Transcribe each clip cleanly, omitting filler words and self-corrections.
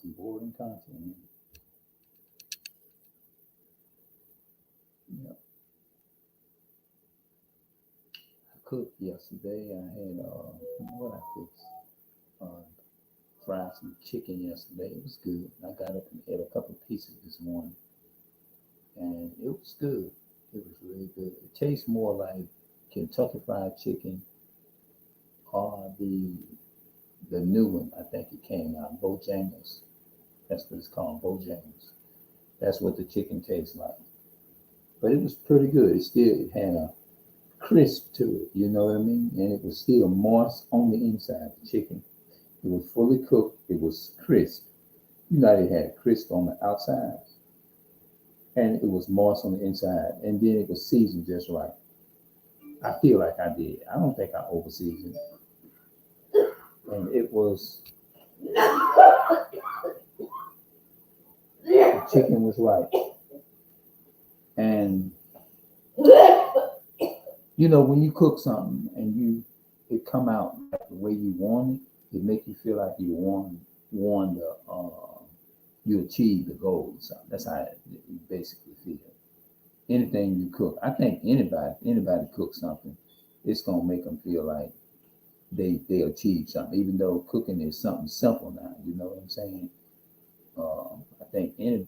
some boring content. Yeah, I cooked yesterday. I had what I cooked. Uh, Fried some chicken yesterday. It was good. I got up and ate a couple of pieces this morning, and it was good. It was really good. It tastes more like Kentucky Fried Chicken or the new one. I think it came out Bojangles. That's what it's called, Bojangles. That's what the chicken tastes like. But it was pretty good. It had a crisp to it. You know what I mean? And it was still moist on the inside. The chicken. It was fully cooked. It was crisp. You know, it had crisp on the outside, and it was moist on the inside, and then it was seasoned just right. I feel like I did. I don't think I over seasoned, and it was the chicken was right, and you know when you cook something and it come out like the way you want it, it make you feel like you won the you achieved the goal. So that's how you basically feel. Anything you cook, I think anybody cooks something, it's gonna make them feel like they achieved something, even though cooking is something simple now. You know what I'm saying? I think any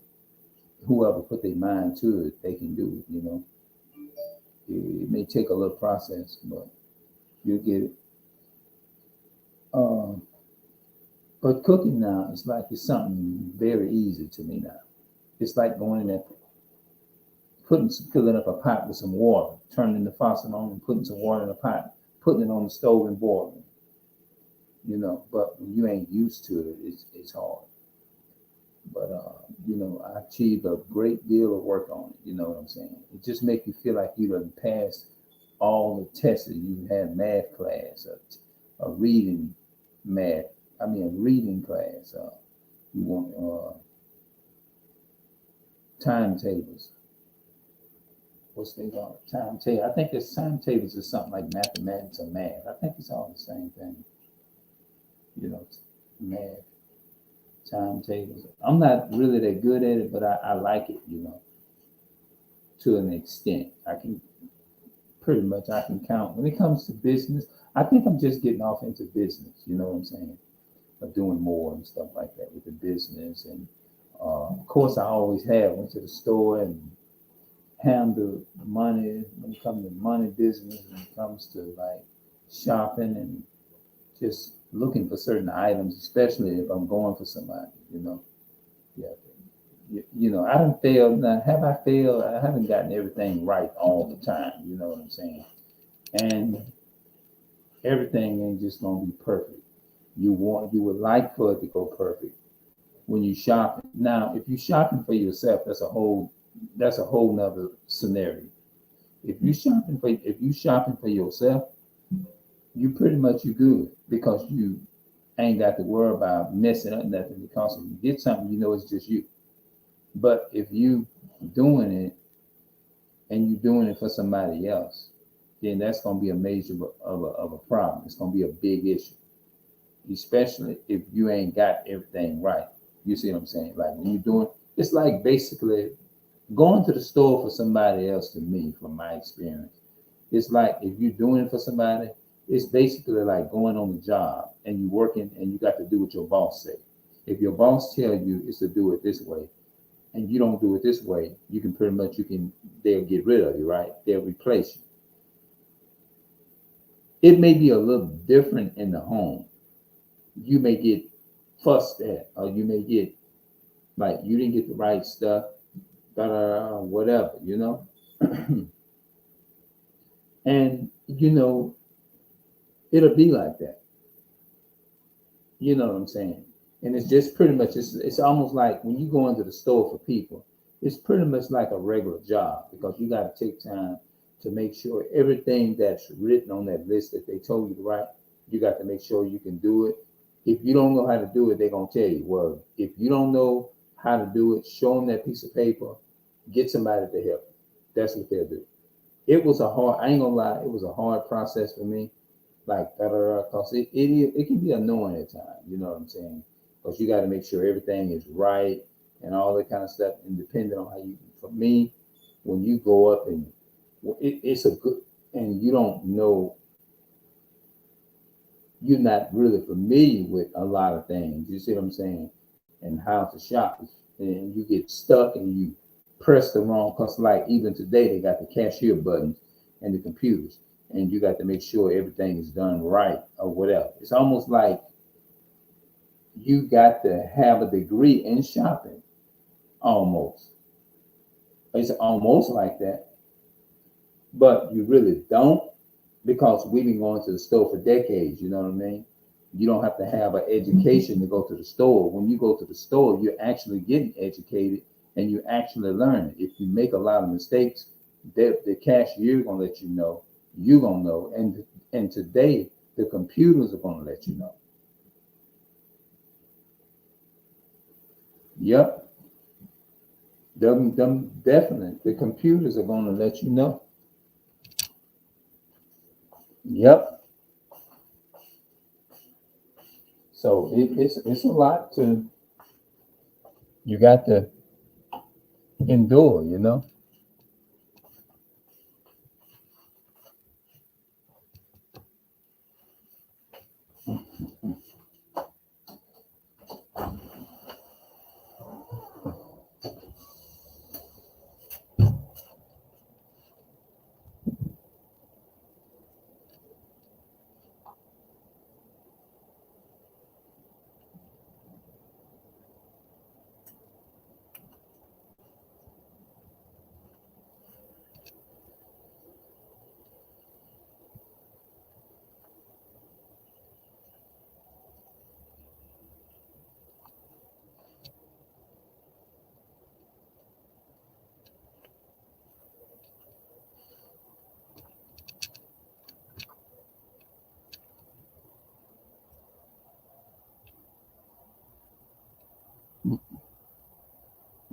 whoever put their mind to it, they can do it. You know, it may take a little process, but you'll get it. Um, but cooking now is like it's something very easy to me now. It's like going in there, filling up a pot with some water, turning the faucet on and putting some water in a pot, putting it on the stove and boiling. You know, but when you ain't used to it, it's hard. But you know, I achieved a great deal of work on it. You know what I'm saying? It just make you feel like you done passed all the tests that you had math class, a reading math. I mean, a reading class. You want timetables. What's they call it? Timetable. I think it's timetables or something like mathematics or math. I think it's all the same thing. You know, math timetables. I'm not really that good at it, but I like it. You know, to an extent. I can pretty much I can count when it comes to business. I think I'm just getting off into business. You know what I'm saying? Of doing more and stuff like that with the business. And of course, I always have went to the store and handle money when it comes to money business. When it comes to like shopping and just looking for certain items, especially if I'm going for somebody. You know, yeah. You know, I don't fail. Now, have I failed? I haven't gotten everything right all the time. You know what I'm saying? And everything ain't just gonna be perfect. You would like for it to go perfect when you shopping. Now, if you shopping for yourself, that's a whole nother scenario. If you shopping for yourself, you pretty much you good because you ain't got to worry about messing up nothing because if you get something, you know it's just you. But if you doing it and you doing it for somebody else, then that's gonna be a major of a problem. It's gonna be a big issue, especially if you ain't got everything right. You see what I'm saying? Like when you doing, it's like basically going to the store for somebody else. To me, from my experience, it's like if you're doing it for somebody, it's basically like going on the job and you working and you got to do what your boss say. If your boss tell you it's to do it this way and you don't do it this way, you can pretty much you can they'll get rid of you, right? They'll replace you. It may be a little different in the home. You may get fussed at, or you may get like you didn't get the right stuff, da da da, whatever, you know. And you know, it'll be like that. You know what I'm saying? And it's just pretty much it's almost like when you go into the store for people, it's pretty much like a regular job because you got to take time to make sure everything that's written on that list that they told you to write, you got to make sure you can do it. If you don't know how to do it, they're gonna tell you, well, if you don't know how to do it, show them that piece of paper, get somebody to help you. That's what they'll do. I ain't gonna lie, it was a hard process for me, like da da da, cause it can be annoying at times, you know what I'm saying? because you got to make sure everything is right and all that kind of stuff. And depending on how you, for me, when you go up and it's a good, and you don't know, you're not really familiar with a lot of things. You see what I'm saying? And how to shop, and you get stuck and you press the wrong. Cause like even today they got the cashier buttons and the computers, and you got to make sure everything is done right or whatever. It's almost like you got to have a degree in shopping. Almost, it's almost like that, but you really don't, because we've been going to the store for decades. You know what I mean? You don't have to have an education to go to the store. When you go to the store, you're actually getting educated and you actually learn. If you make a lot of mistakes, the cashier gonna let you know. You're gonna know, and today the computers are gonna let you know. Yep, them definitely. The computers are gonna let you know. Yep. So it's a lot to, you got to endure. You know.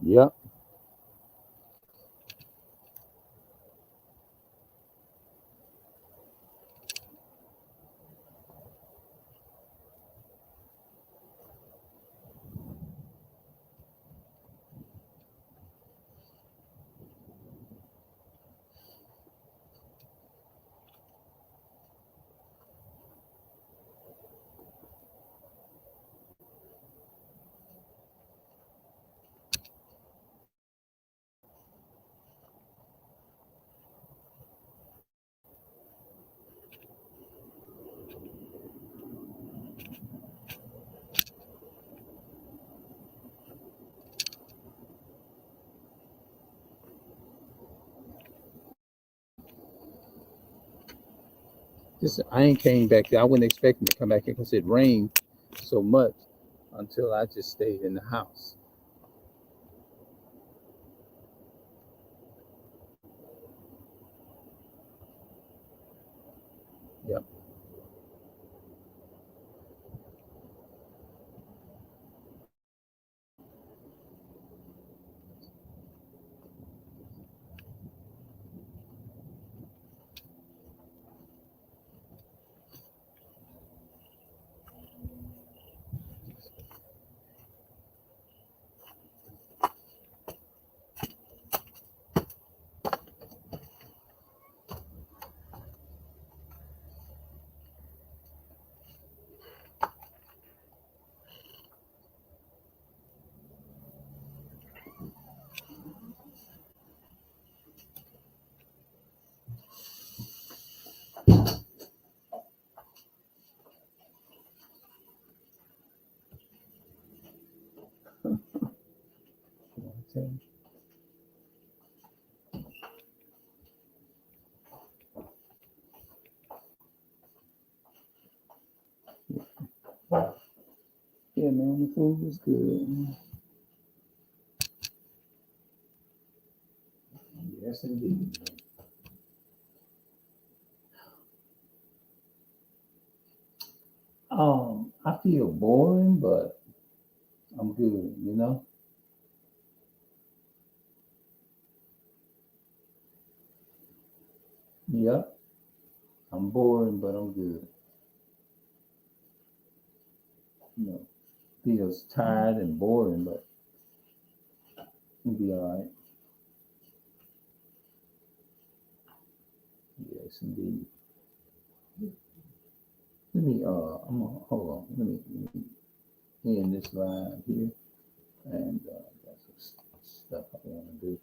Yep. This I ain't came back there. I wasn't expecting to come back here because it rained so much until I just stayed in the house. Yep. Okay. Yeah, man, the food was good. Yes, indeed. I feel boring, but I'm good. You know. Yep. I'm boring, but I'm good. You know. feels tired and boring, but it'll be all right. Yes, indeed. Let me, I'm gonna, hold on. Let me end this line here. And got some stuff I want to do.